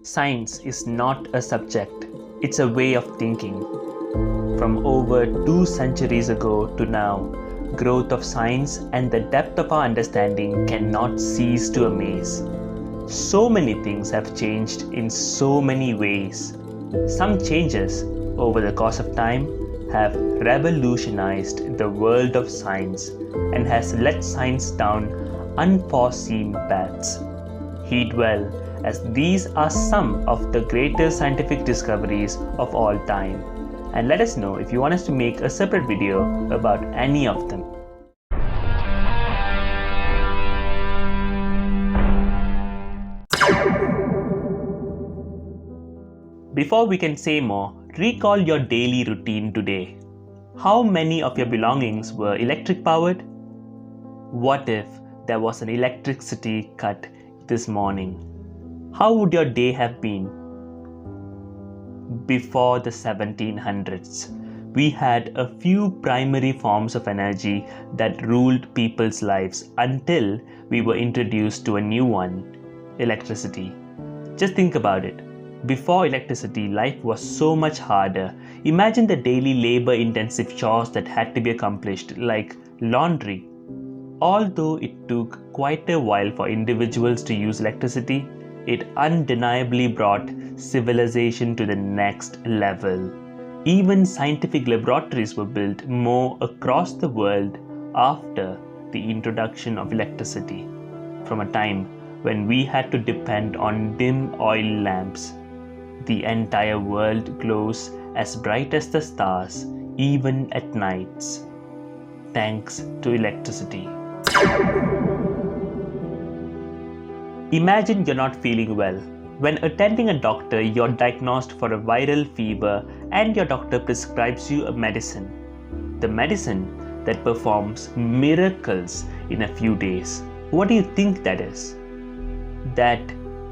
Science is not a subject, it's a way of thinking. From over 2 centuries ago to now, growth of science and the depth of our understanding cannot cease to amaze. So many things have changed in so many ways. Some changes over the course of time have revolutionized the world of science and has led science down unforeseen paths. Heed well, as these are some of the greatest scientific discoveries of all time. And let us know if you want us to make a separate video about any of them. Before we can say more, recall your daily routine today. How many of your belongings were electric powered? What if there was an electricity cut this morning? How would your day have been? Before the 1700s, we had a few primary forms of energy that ruled people's lives until we were introduced to a new one, electricity. Just think about it. Before electricity, life was so much harder. Imagine the daily labor-intensive chores that had to be accomplished, like laundry. Although it took quite a while for individuals to use electricity, it undeniably brought civilization to the next level. Even scientific laboratories were built more across the world after the introduction of electricity. From a time when we had to depend on dim oil lamps, the entire world glows as bright as the stars, even at nights, thanks to electricity. Imagine you're not feeling well. When attending a doctor, you're diagnosed for a viral fever and your doctor prescribes you a medicine. The medicine that performs miracles in a few days. What do you think that is? That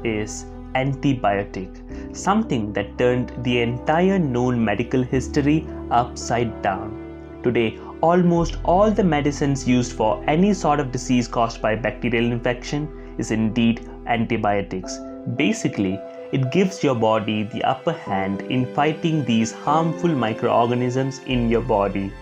is antibiotic, something that turned the entire known medical history upside down. Today, almost all the medicines used for any sort of disease caused by bacterial infection is indeed antibiotics. Basically, it gives your body the upper hand in fighting these harmful microorganisms in your body.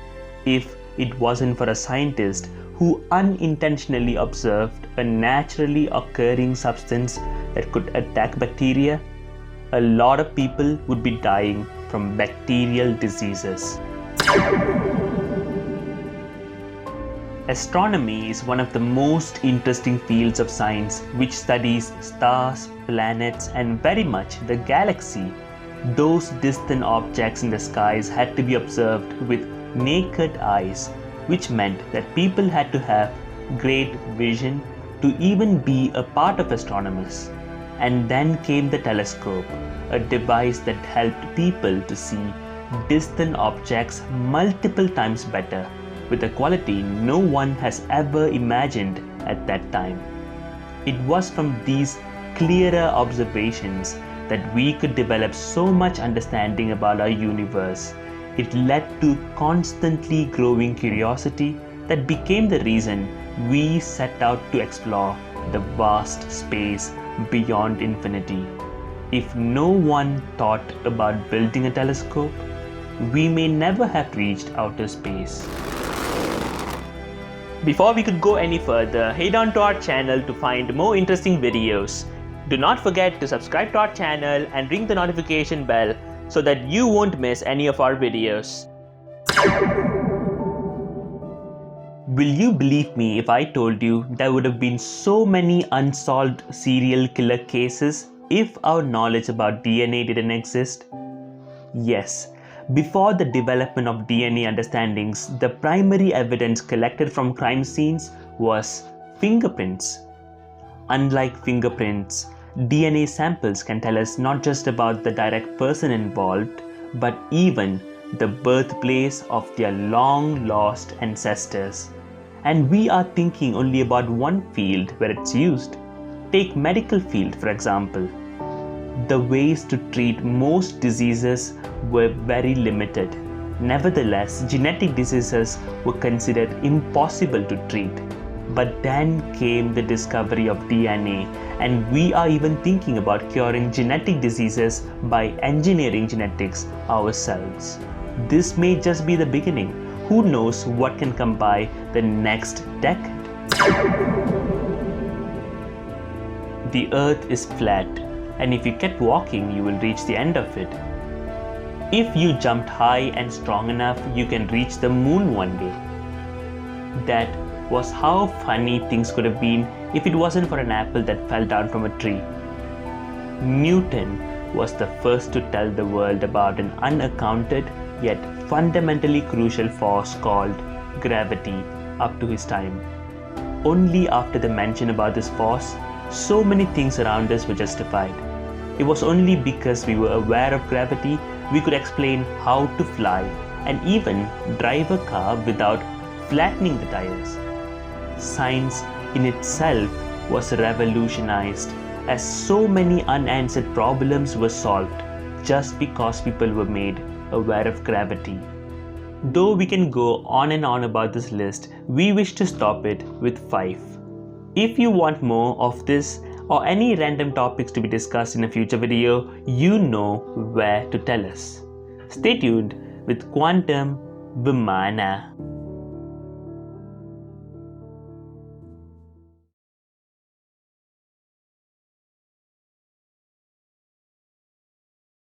If it wasn't for a scientist who unintentionally observed a naturally occurring substance that could attack bacteria, a lot of people would be dying from bacterial diseases. Astronomy is one of the most interesting fields of science which studies stars, planets, and very much the galaxy. Those distant objects in the skies had to be observed with naked eyes, which meant that people had to have great vision to even be a part of astronomers. And then came the telescope, a device that helped people to see distant objects multiple times better, with a quality no one has ever imagined at that time. It was from these clearer observations that we could develop so much understanding about our universe. It led to constantly growing curiosity that became the reason we set out to explore the vast space beyond infinity. If no one thought about building a telescope, we may never have reached outer space. Before we could go any further, head on to our channel to find more interesting videos. Do not forget to subscribe to our channel and ring the notification bell so that you won't miss any of our videos. Will you believe me if I told you there would have been so many unsolved serial killer cases if our knowledge about DNA didn't exist? Yes. Before the development of DNA understandings, the primary evidence collected from crime scenes was fingerprints. Unlike fingerprints, DNA samples can tell us not just about the direct person involved, but even the birthplace of their long-lost ancestors. And we are thinking only about one field where it's used. Take medical field, for example. The ways to treat most diseases were very limited. Nevertheless, genetic diseases were considered impossible to treat. But then came the discovery of DNA, and we are even thinking about curing genetic diseases by engineering genetics ourselves. This may just be the beginning. Who knows what can come by the next decade? The earth is flat, and if you kept walking, you will reach the end of it. If you jumped high and strong enough, you can reach the moon one day. That was how funny things could have been if it wasn't for an apple that fell down from a tree. Newton was the first to tell the world about an unaccounted yet fundamentally crucial force called gravity up to his time. Only after the mention about this force, so many things around us were justified. It was only because we were aware of gravity we could explain how to fly and even drive a car without flattening the tires. Science in itself was revolutionized, as so many unanswered problems were solved just because people were made aware of gravity. Though we can go on and on about this list, we wish to stop it with 5. If you want more of this or any random topics to be discussed in a future video, you know where to tell us. Stay tuned with Quantum Vimana.